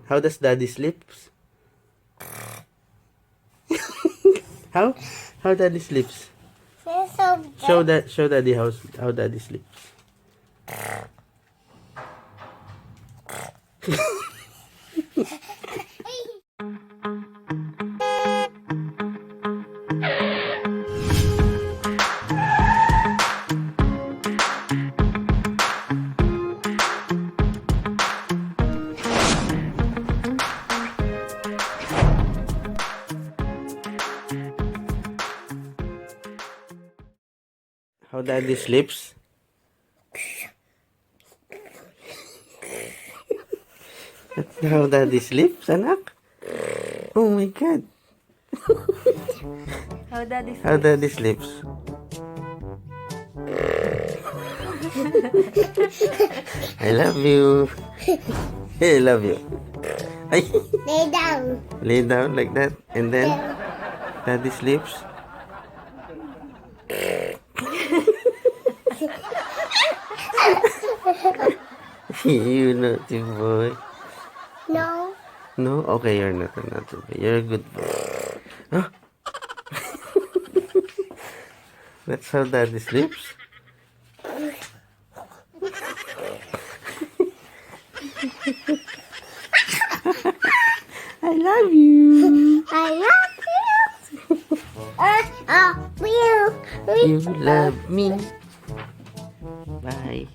How does daddy sleeps? How? How daddy sleeps? Show daddy how daddy sleeps. How daddy sleeps? That's how daddy sleeps, anak? Oh my God. How daddy sleeps? I love you. I love you. Ay. Lay down. Lay down like that, and then daddy sleeps. You naughty boy. No. No? Okay, you're not a naughty boy. You're a good boy. Huh? That's how daddy sleeps? I love you. I love you. You. You love me. Bye.